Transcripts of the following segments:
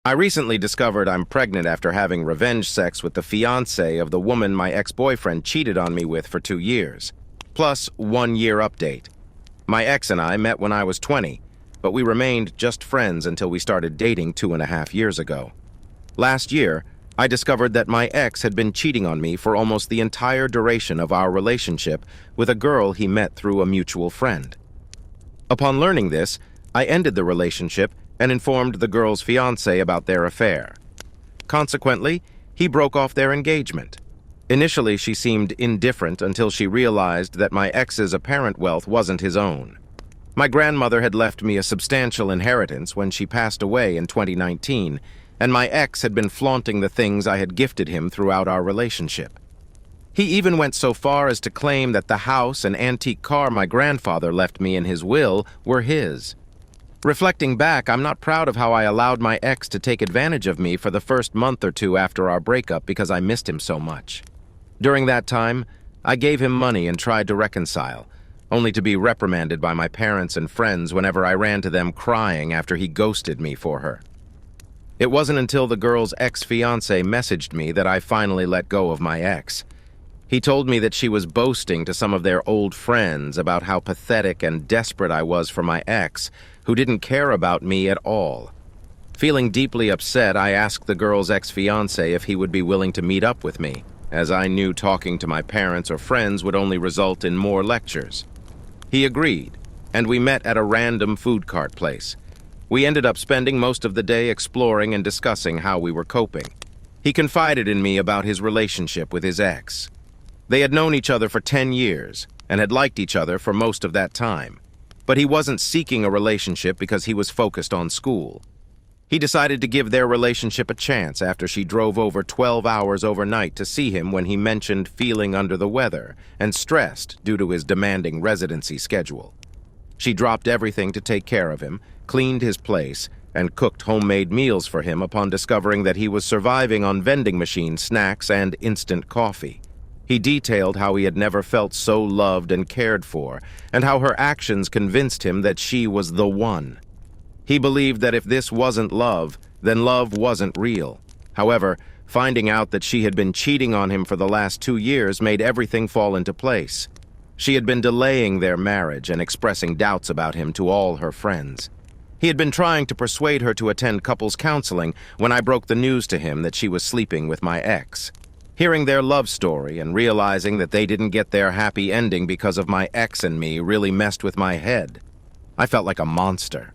I recently discovered I'm pregnant after having revenge sex with the fiance of the woman my ex-boyfriend cheated on me with for 2 years. Plus, 1-year update. My ex and I met when I was 20, but we remained just friends until we started dating 2.5 years ago. Last year, I discovered that my ex had been cheating on me for almost the entire duration of our relationship with a girl he met through a mutual friend. Upon learning this, I ended the relationship and informed the girl's fiancé about their affair. Consequently, he broke off their engagement. Initially, she seemed indifferent until she realized that my ex's apparent wealth wasn't his own. My grandmother had left me a substantial inheritance when she passed away in 2019, and my ex had been flaunting the things I had gifted him throughout our relationship. He even went so far as to claim that the house and antique car my grandfather left me in his will were his. Reflecting back, I'm not proud of how I allowed my ex to take advantage of me for the first month or two after our breakup because I missed him so much. During that time, I gave him money and tried to reconcile, only to be reprimanded by my parents and friends whenever I ran to them crying after he ghosted me for her. It wasn't until the girl's ex-fiancé messaged me that I finally let go of my ex. He told me that she was boasting to some of their old friends about how pathetic and desperate I was for my ex, who didn't care about me at all. Feeling deeply upset, I asked the girl's ex-fiancé if he would be willing to meet up with me, as I knew talking to my parents or friends would only result in more lectures. He agreed, and we met at a random food cart place. We ended up spending most of the day exploring and discussing how we were coping. He confided in me about his relationship with his ex. They had known each other for 10 years and had liked each other for most of that time. But he wasn't seeking a relationship because he was focused on school. He decided to give their relationship a chance after she drove over 12 hours overnight to see him when he mentioned feeling under the weather and stressed due to his demanding residency schedule. She dropped everything to take care of him, cleaned his place, and cooked homemade meals for him upon discovering that he was surviving on vending machine snacks and instant coffee. He detailed how he had never felt so loved and cared for, and how her actions convinced him that she was the one. He believed that if this wasn't love, then love wasn't real. However, finding out that she had been cheating on him for the last 2 years made everything fall into place. She had been delaying their marriage and expressing doubts about him to all her friends. He had been trying to persuade her to attend couples counseling when I broke the news to him that she was sleeping with my ex. Hearing their love story and realizing that they didn't get their happy ending because of my ex and me really messed with my head. I felt like a monster.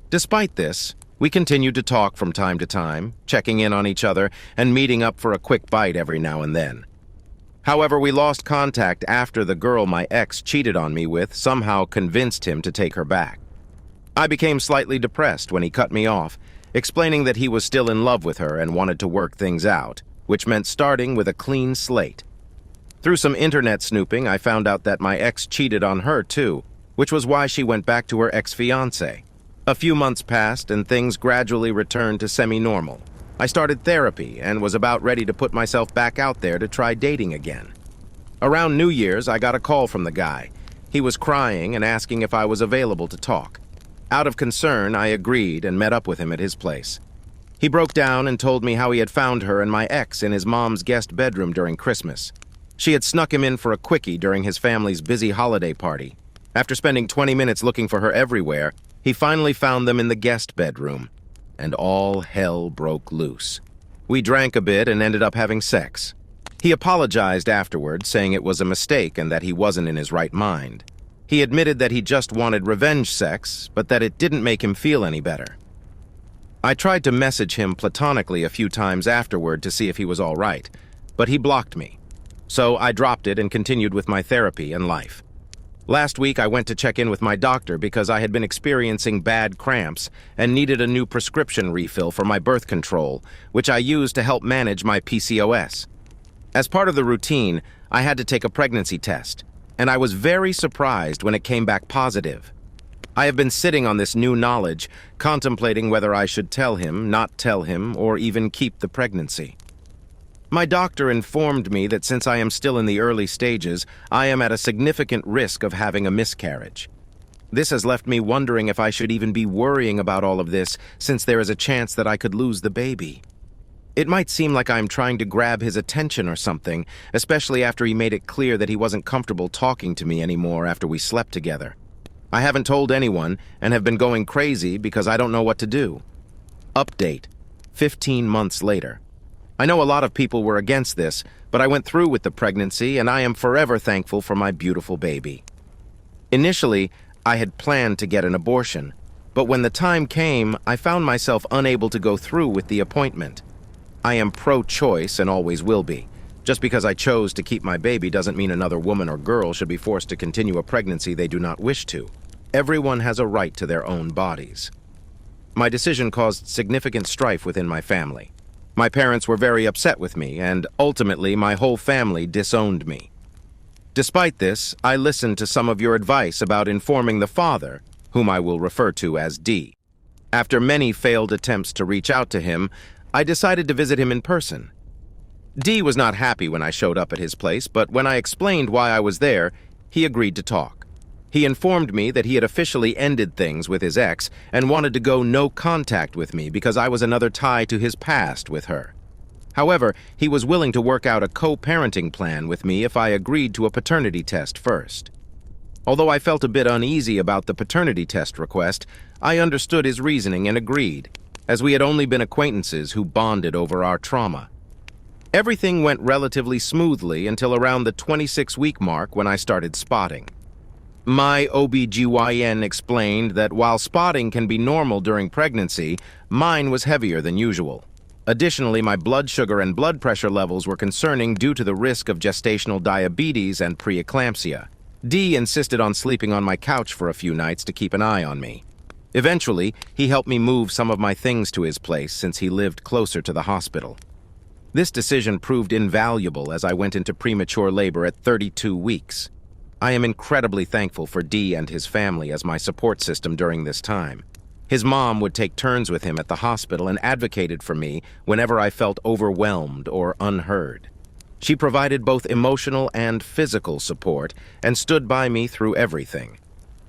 Despite this, we continued to talk from time to time, checking in on each other and meeting up for a quick bite every now and then. However, we lost contact after the girl my ex cheated on me with somehow convinced him to take her back. I became slightly depressed when he cut me off, explaining that he was still in love with her and wanted to work things out, which meant starting with a clean slate. Through some internet snooping, I found out that my ex cheated on her too, which was why she went back to her ex-fiancé. A few months passed and things gradually returned to semi-normal. I started therapy and was about ready to put myself back out there to try dating again. Around New Year's, I got a call from the guy. He was crying and asking if I was available to talk. Out of concern, I agreed and met up with him at his place. He broke down and told me how he had found her and my ex in his mom's guest bedroom during Christmas. She had snuck him in for a quickie during his family's busy holiday party. After spending 20 minutes looking for her everywhere, he finally found them in the guest bedroom, and all hell broke loose. We drank a bit and ended up having sex. He apologized afterward, saying it was a mistake and that he wasn't in his right mind. He admitted that he just wanted revenge sex, but that it didn't make him feel any better. I tried to message him platonically a few times afterward to see if he was all right, but he blocked me. So I dropped it and continued with my therapy and life. Last week, I went to check in with my doctor because I had been experiencing bad cramps and needed a new prescription refill for my birth control, which I used to help manage my PCOS. As part of the routine, I had to take a pregnancy test, and I was very surprised when it came back positive. I have been sitting on this new knowledge, contemplating whether I should tell him, not tell him, or even keep the pregnancy. My doctor informed me that since I am still in the early stages, I am at a significant risk of having a miscarriage. This has left me wondering if I should even be worrying about all of this, since there is a chance that I could lose the baby. It might seem like I'm trying to grab his attention or something, especially after he made it clear that he wasn't comfortable talking to me anymore after we slept together. I haven't told anyone and have been going crazy because I don't know what to do. Update: 15 months later. I know a lot of people were against this, but I went through with the pregnancy and I am forever thankful for my beautiful baby. Initially, I had planned to get an abortion, but when the time came, I found myself unable to go through with the appointment. I am pro-choice and always will be. Just because I chose to keep my baby doesn't mean another woman or girl should be forced to continue a pregnancy they do not wish to. Everyone has a right to their own bodies. My decision caused significant strife within my family. My parents were very upset with me, and ultimately my whole family disowned me. Despite this, I listened to some of your advice about informing the father, whom I will refer to as D. After many failed attempts to reach out to him, I decided to visit him in person. D was not happy when I showed up at his place, but when I explained why I was there, he agreed to talk. He informed me that he had officially ended things with his ex and wanted to go no contact with me because I was another tie to his past with her. However, he was willing to work out a co-parenting plan with me if I agreed to a paternity test first. Although I felt a bit uneasy about the paternity test request, I understood his reasoning and agreed, as we had only been acquaintances who bonded over our trauma. Everything went relatively smoothly until around the 26-week mark when I started spotting. My OBGYN explained that while spotting can be normal during pregnancy, mine was heavier than usual. Additionally, my blood sugar and blood pressure levels were concerning due to the risk of gestational diabetes and preeclampsia. D insisted on sleeping on my couch for a few nights to keep an eye on me. Eventually, he helped me move some of my things to his place since he lived closer to the hospital. This decision proved invaluable as I went into premature labor at 32 weeks. I am incredibly thankful for D and his family as my support system during this time. His mom would take turns with him at the hospital and advocated for me whenever I felt overwhelmed or unheard. She provided both emotional and physical support and stood by me through everything.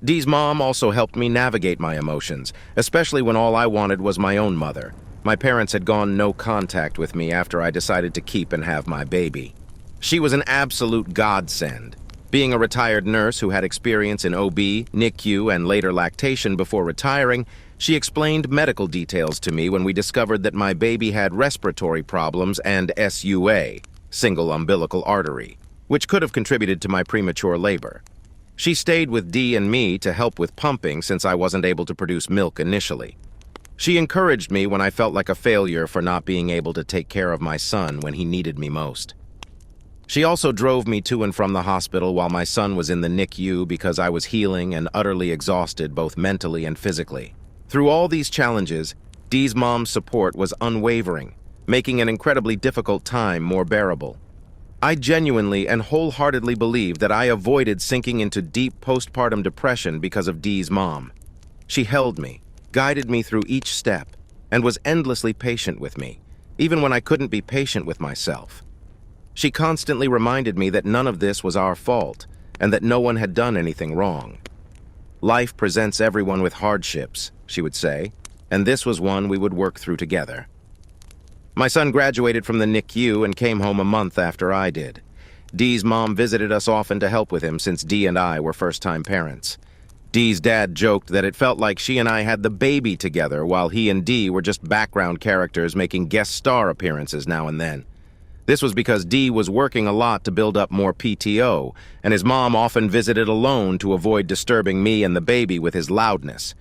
Dee's mom also helped me navigate my emotions, especially when all I wanted was my own mother. My parents had gone no contact with me after I decided to keep and have my baby. She was an absolute godsend. Being a retired nurse who had experience in OB, NICU, and later lactation before retiring, she explained medical details to me when we discovered that my baby had respiratory problems and SUA, single umbilical artery, which could have contributed to my premature labor. She stayed with Dee and me to help with pumping since I wasn't able to produce milk initially. She encouraged me when I felt like a failure for not being able to take care of my son when he needed me most. She also drove me to and from the hospital while my son was in the NICU because I was healing and utterly exhausted both mentally and physically. Through all these challenges, Dee's mom's support was unwavering, making an incredibly difficult time more bearable. I genuinely and wholeheartedly believe that I avoided sinking into deep postpartum depression because of Dee's mom. She held me, guided me through each step, and was endlessly patient with me, even when I couldn't be patient with myself. She constantly reminded me that none of this was our fault, and that no one had done anything wrong. Life presents everyone with hardships, she would say, and this was one we would work through together. My son graduated from the NICU and came home a month after I did. Dee's mom visited us often to help with him since Dee and I were first-time parents. Dee's dad joked that it felt like she and I had the baby together while he and Dee were just background characters making guest star appearances now and then. This was because Dee was working a lot to build up more PTO, and his mom often visited alone to avoid disturbing me and the baby with his loudness.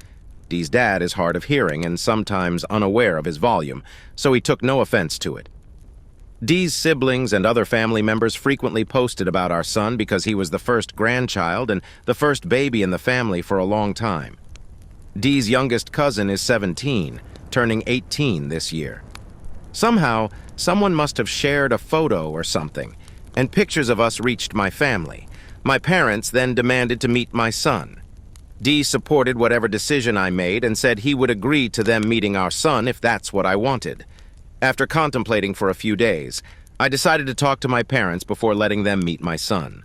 Dee's dad is hard of hearing and sometimes unaware of his volume, so he took no offense to it. Dee's siblings and other family members frequently posted about our son because he was the first grandchild and the first baby in the family for a long time. Dee's youngest cousin is 17, turning 18 this year. Somehow, someone must have shared a photo or something, and pictures of us reached my family. My parents then demanded to meet my son. Dee supported whatever decision I made and said he would agree to them meeting our son if that's what I wanted. After contemplating for a few days, I decided to talk to my parents before letting them meet my son.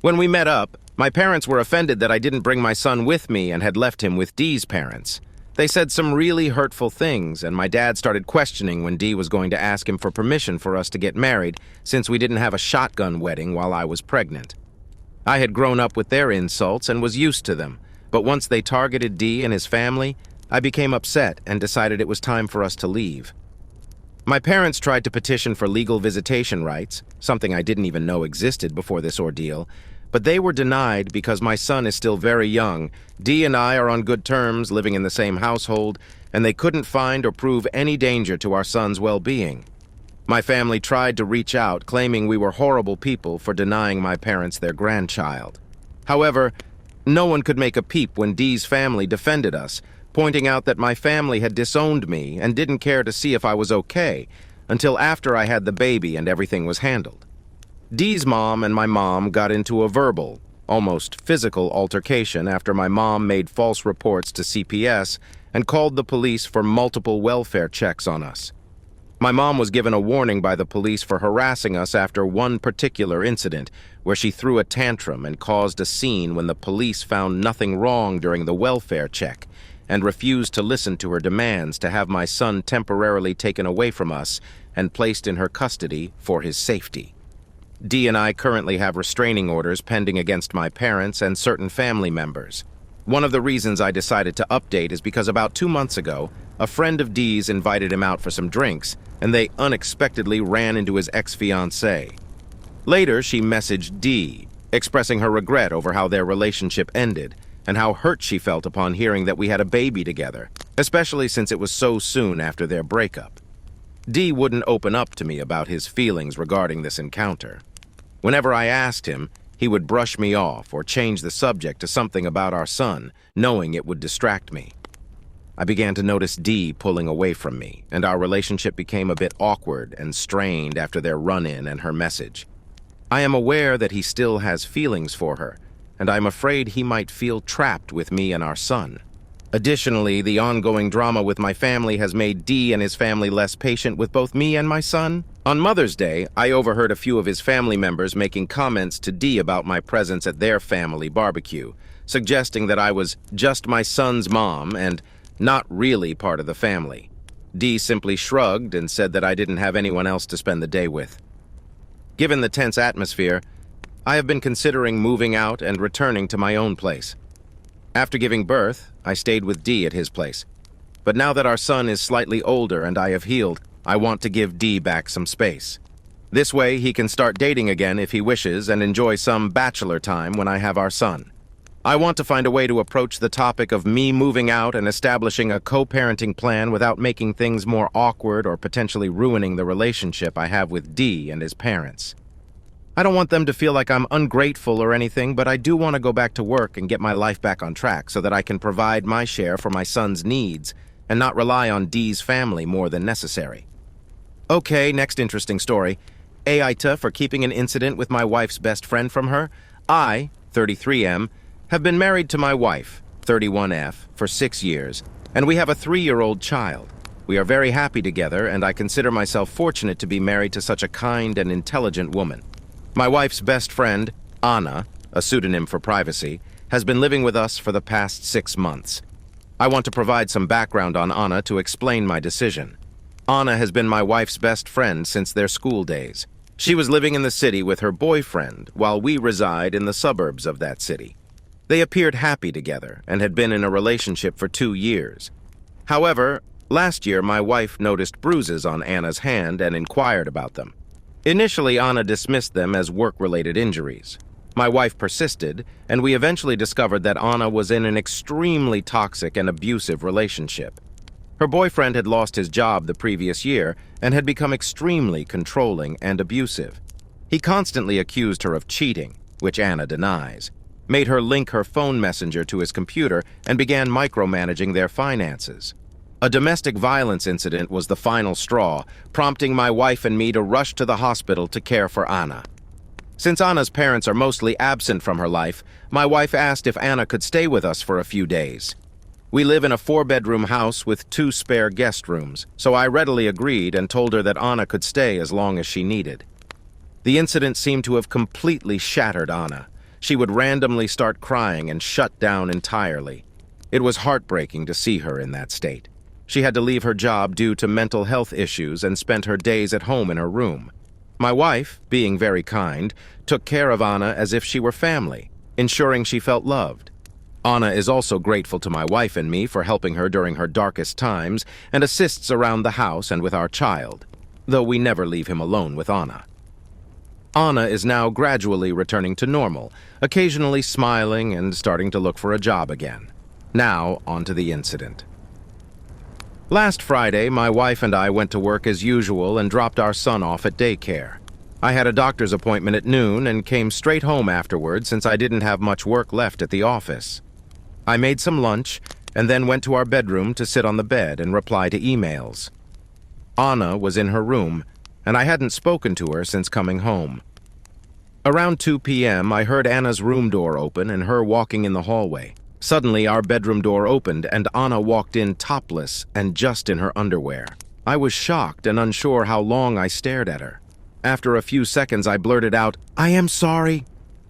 When we met up, My parents were offended that I didn't bring my son with me and had left him with Dee's parents. They said some really hurtful things, and my dad started questioning when Dee was going to ask him for permission for us to get married, since we didn't have a shotgun wedding while I was pregnant. I had grown up with their insults and was used to them, but once they targeted Dee and his family, I became upset and decided it was time for us to leave. My parents tried to petition for legal visitation rights, something I didn't even know existed before this ordeal, but they were denied because my son is still very young. Dee and I are on good terms, living in the same household, and they couldn't find or prove any danger to our son's well-being. My family tried to reach out, claiming we were horrible people for denying my parents their grandchild. However, no one could make a peep when Dee's family defended us, pointing out that my family had disowned me and didn't care to see if I was okay, until after I had the baby and everything was handled. Dee's mom and my mom got into a verbal, almost physical altercation after my mom made false reports to CPS and called the police for multiple welfare checks on us. My mom was given a warning by the police for harassing us after one particular incident, where she threw a tantrum and caused a scene when the police found nothing wrong during the welfare check and refused to listen to her demands to have my son temporarily taken away from us and placed in her custody for his safety. Dee and I currently have restraining orders pending against my parents and certain family members. One of the reasons I decided to update is because about 2 months ago, a friend of Dee's invited him out for some drinks, and they unexpectedly ran into his ex-fiancé. Later, she messaged Dee, expressing her regret over how their relationship ended, and how hurt she felt upon hearing that we had a baby together, especially since it was so soon after their breakup. Dee wouldn't open up to me about his feelings regarding this encounter. Whenever I asked him, he would brush me off or change the subject to something about our son, knowing it would distract me. I began to notice Dee pulling away from me, and our relationship became a bit awkward and strained after their run-in and her message. I am aware that he still has feelings for her, and I'm afraid he might feel trapped with me and our son. Additionally, the ongoing drama with my family has made Dee and his family less patient with both me and my son. On Mother's Day, I overheard a few of his family members making comments to Dee about my presence at their family barbecue, suggesting that I was just my son's mom and not really part of the family. Dee simply shrugged and said that I didn't have anyone else to spend the day with. Given the tense atmosphere, I have been considering moving out and returning to my own place. After giving birth, I stayed with Dee at his place. But now that our son is slightly older and I have healed, I want to give Dee back some space. This way, he can start dating again if he wishes and enjoy some bachelor time when I have our son. I want to find a way to approach the topic of me moving out and establishing a co-parenting plan without making things more awkward or potentially ruining the relationship I have with Dee and his parents. I don't want them to feel like I'm ungrateful or anything, but I do want to go back to work and get my life back on track so that I can provide my share for my son's needs and not rely on Dee's family more than necessary. Okay, next interesting story. Aita for keeping an incident with my wife's best friend from her. I, 33M, have been married to my wife, 31F, for 6 years, and we have a 3-year-old child. We are very happy together, and I consider myself fortunate to be married to such a kind and intelligent woman. My wife's best friend, Anna, a pseudonym for privacy, has been living with us for the past 6 months. I want to provide some background on Anna to explain my decision. Anna has been my wife's best friend since their school days. She was living in the city with her boyfriend, while we reside in the suburbs of that city. They appeared happy together and had been in a relationship for 2 years. However, last year my wife noticed bruises on Anna's hand and inquired about them. Initially, Anna dismissed them as work-related injuries. My wife persisted, and we eventually discovered that Anna was in an extremely toxic and abusive relationship. Her boyfriend had lost his job the previous year and had become extremely controlling and abusive. He constantly accused her of cheating, which Anna denies, made her link her phone messenger to his computer, and began micromanaging their finances. A domestic violence incident was the final straw, prompting my wife and me to rush to the hospital to care for Anna. Since Anna's parents are mostly absent from her life, my wife asked if Anna could stay with us for a few days. We live in a 4-bedroom house with 2 spare guest rooms, so I readily agreed and told her that Anna could stay as long as she needed. The incident seemed to have completely shattered Anna. she would randomly start crying and shut down entirely. It was heartbreaking to see her in that state. She had to leave her job due to mental health issues and spent her days at home in her room. My wife, being very kind, took care of Anna as if she were family, ensuring she felt loved. Anna is also grateful to my wife and me for helping her during her darkest times and assists around the house and with our child, though we never leave him alone with Anna. Anna is now gradually returning to normal, occasionally smiling and starting to look for a job again. Now, on to the incident. Last Friday, my wife and I went to work as usual and dropped our son off at daycare. I had a doctor's appointment at noon and came straight home afterward since I didn't have much work left at the office. I made some lunch and then went to our bedroom to sit on the bed and reply to emails. Anna was in her room, and I hadn't spoken to her since coming home. Around 2 p.m., I heard Anna's room door open and her walking in the hallway. Suddenly, our bedroom door opened and Anna walked in topless and just in her underwear. I was shocked and unsure how long I stared at her. After a few seconds, I blurted out, "I am sorry."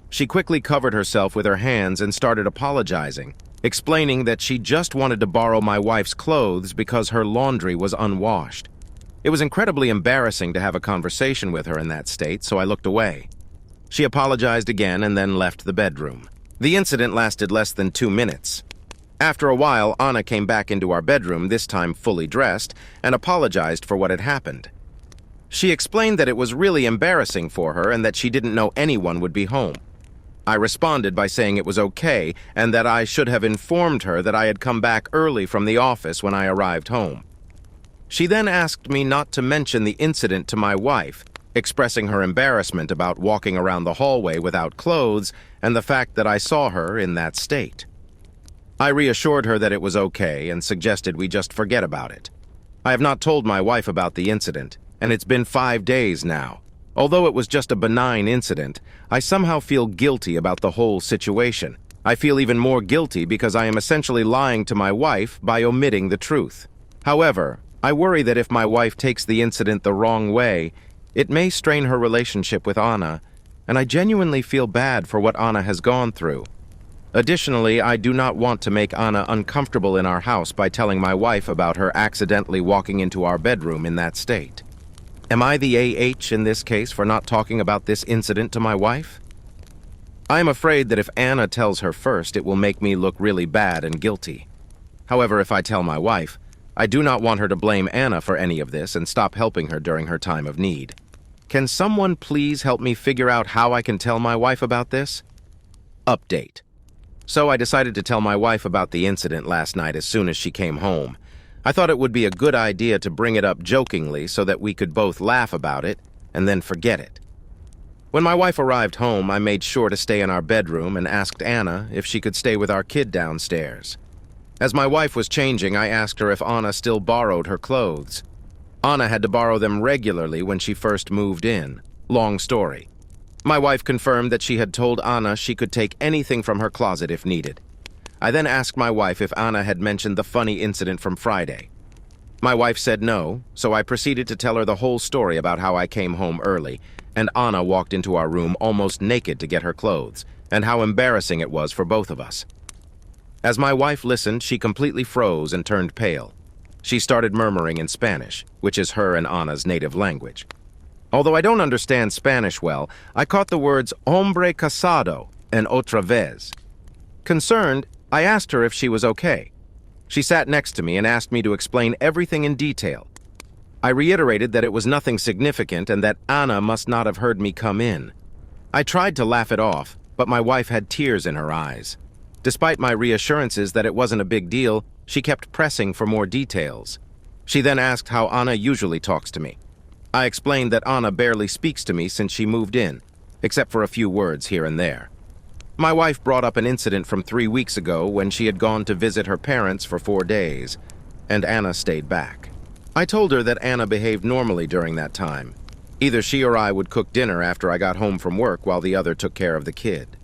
She quickly covered herself with her hands and started apologizing, explaining that she just wanted to borrow my wife's clothes because her laundry was unwashed. It was incredibly embarrassing to have a conversation with her in that state, so I looked away. She apologized again and then left the bedroom. The incident lasted less than 2 minutes. After a while, Anna came back into our bedroom, this time fully dressed, and apologized for what had happened. She explained that it was really embarrassing for her and that she didn't know anyone would be home. I responded by saying it was okay and that I should have informed her that I had come back early from the office when I arrived home. She then asked me not to mention the incident to my wife, expressing her embarrassment about walking around the hallway without clothes and the fact that I saw her in that state. I reassured her that it was okay and suggested we just forget about it. I have not told my wife about the incident, and it's been 5 days now. Although it was just a benign incident, I somehow feel guilty about the whole situation. I feel even more guilty because I am essentially lying to my wife by omitting the truth. However, I worry that if my wife takes the incident the wrong way, it may strain her relationship with Anna, and I genuinely feel bad for what Anna has gone through. Additionally, I do not want to make Anna uncomfortable in our house by telling my wife about her accidentally walking into our bedroom in that state. Am I the AH in this case for not talking about this incident to my wife? I am afraid that if Anna tells her first, it will make me look really bad and guilty. However, if I tell my wife, I do not want her to blame Anna for any of this and stop helping her during her time of need. Can someone please help me figure out how I can tell my wife about this? Update. So I decided to tell my wife about the incident last night as soon as she came home. I thought it would be a good idea to bring it up jokingly so that we could both laugh about it and then forget it. When my wife arrived home, I made sure to stay in our bedroom and asked Anna if she could stay with our kid downstairs. As my wife was changing, I asked her if Anna still borrowed her clothes. Anna had to borrow them regularly when she first moved in. Long story. My wife confirmed that she had told Anna she could take anything from her closet if needed. I then asked my wife if Anna had mentioned the funny incident from Friday. My wife said no, so I proceeded to tell her the whole story about how I came home early, and Anna walked into our room almost naked to get her clothes, and how embarrassing it was for both of us. As my wife listened, she completely froze and turned pale. She started murmuring in Spanish, which is her and Anna's native language. Although I don't understand Spanish well, I caught the words hombre casado and otra vez. Concerned, I asked her if she was okay. She sat next to me and asked me to explain everything in detail. I reiterated that it was nothing significant and that Anna must not have heard me come in. I tried to laugh it off, but my wife had tears in her eyes. Despite my reassurances that it wasn't a big deal, she kept pressing for more details. She then asked how Anna usually talks to me. I explained that Anna barely speaks to me since she moved in, except for a few words here and there. My wife brought up an incident from 3 weeks ago when she had gone to visit her parents for 4 days, and Anna stayed back. I told her that Anna behaved normally during that time. Either she or I would cook dinner after I got home from work while the other took care of the kid.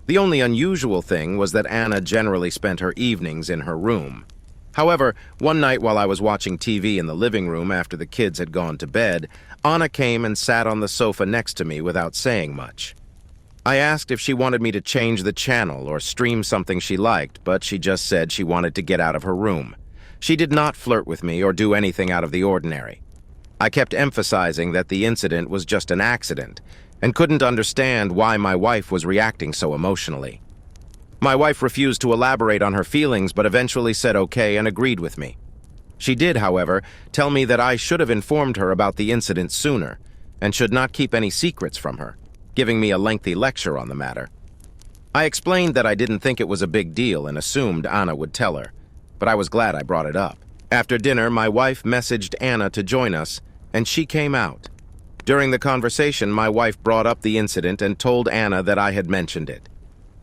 The only unusual thing was that Anna generally spent her evenings in her room. However, one night while I was watching TV in the living room after the kids had gone to bed, Anna came and sat on the sofa next to me without saying much. I asked if she wanted me to change the channel or stream something she liked, but she just said she wanted to get out of her room. She did not flirt with me or do anything out of the ordinary. I kept emphasizing that the incident was just an accident and couldn't understand why my wife was reacting so emotionally. My wife refused to elaborate on her feelings but eventually said okay and agreed with me. She did, however, tell me that I should have informed her about the incident sooner and should not keep any secrets from her, giving me a lengthy lecture on the matter. I explained that I didn't think it was a big deal and assumed Anna would tell her, but I was glad I brought it up. After dinner, my wife messaged Anna to join us, and she came out. During the conversation, my wife brought up the incident and told Anna that I had mentioned it.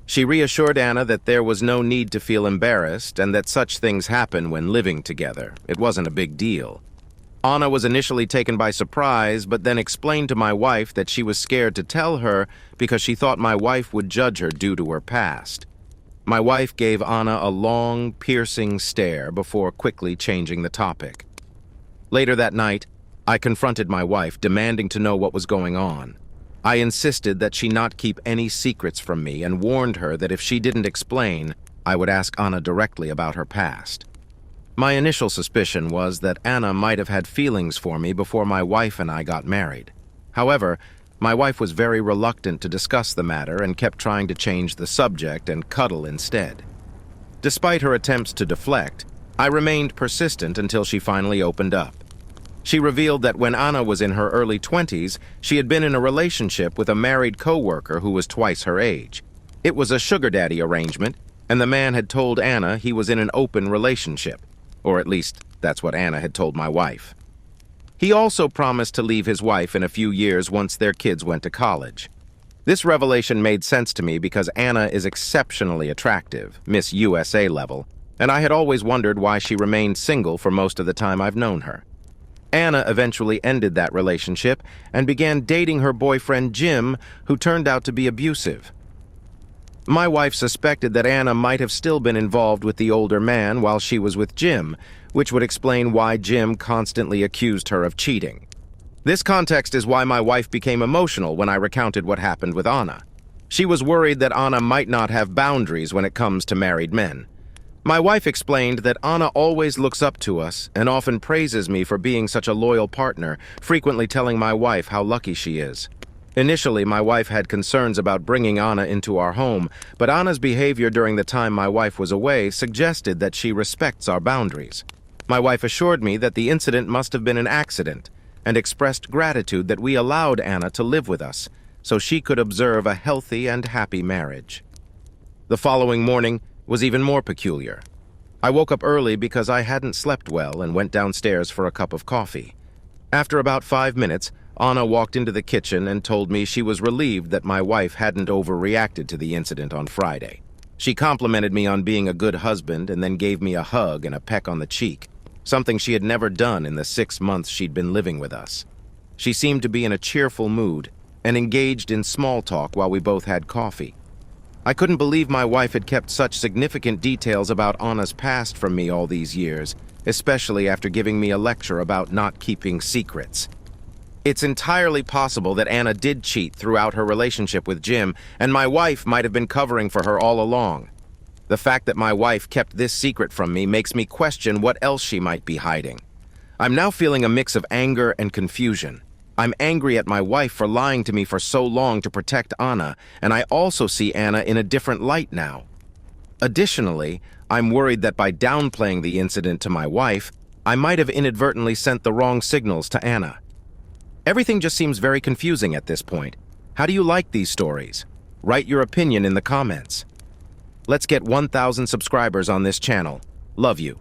She reassured Anna that there was no need to feel embarrassed and that such things happen when living together. It wasn't a big deal. Anna was initially taken by surprise, but then explained to my wife that she was scared to tell her because she thought my wife would judge her due to her past. My wife gave Anna a long, piercing stare before quickly changing the topic. Later that night, I confronted my wife, demanding to know what was going on. I insisted that she not keep any secrets from me and warned her that if she didn't explain, I would ask Anna directly about her past. My initial suspicion was that Anna might have had feelings for me before my wife and I got married. However, my wife was very reluctant to discuss the matter and kept trying to change the subject and cuddle instead. Despite her attempts to deflect, I remained persistent until she finally opened up. She revealed that when Anna was in her early 20s, she had been in a relationship with a married co-worker who was twice her age. It was a sugar daddy arrangement, and the man had told Anna he was in an open relationship, or at least that's what Anna had told my wife. He also promised to leave his wife in a few years once their kids went to college. This revelation made sense to me because Anna is exceptionally attractive, Miss USA level, and I had always wondered why she remained single for most of the time I've known her. Anna eventually ended that relationship and began dating her boyfriend Jim, who turned out to be abusive. My wife suspected that Anna might have still been involved with the older man while she was with Jim, which would explain why Jim constantly accused her of cheating. This context is why my wife became emotional when I recounted what happened with Anna. She was worried that Anna might not have boundaries when it comes to married men. My wife explained that Anna always looks up to us and often praises me for being such a loyal partner, frequently telling my wife how lucky she is. Initially, my wife had concerns about bringing Anna into our home, but Anna's behavior during the time my wife was away suggested that she respects our boundaries. My wife assured me that the incident must have been an accident and expressed gratitude that we allowed Anna to live with us so she could observe a healthy and happy marriage. The following morning was even more peculiar. I woke up early because I hadn't slept well and went downstairs for a cup of coffee. After about 5 minutes, Anna walked into the kitchen and told me she was relieved that my wife hadn't overreacted to the incident on Friday. She complimented me on being a good husband and then gave me a hug and a peck on the cheek, something she had never done in the 6 months she'd been living with us. She seemed to be in a cheerful mood and engaged in small talk while we both had coffee. I couldn't believe my wife had kept such significant details about Anna's past from me all these years, especially after giving me a lecture about not keeping secrets. It's entirely possible that Anna did cheat throughout her relationship with Jim, and my wife might have been covering for her all along. The fact that my wife kept this secret from me makes me question what else she might be hiding. I'm now feeling a mix of anger and confusion. I'm angry at my wife for lying to me for so long to protect Anna, and I also see Anna in a different light now. Additionally, I'm worried that by downplaying the incident to my wife, I might have inadvertently sent the wrong signals to Anna. Everything just seems very confusing at this point. How do you like these stories? Write your opinion in the comments. Let's get 1,000 subscribers on this channel. Love you.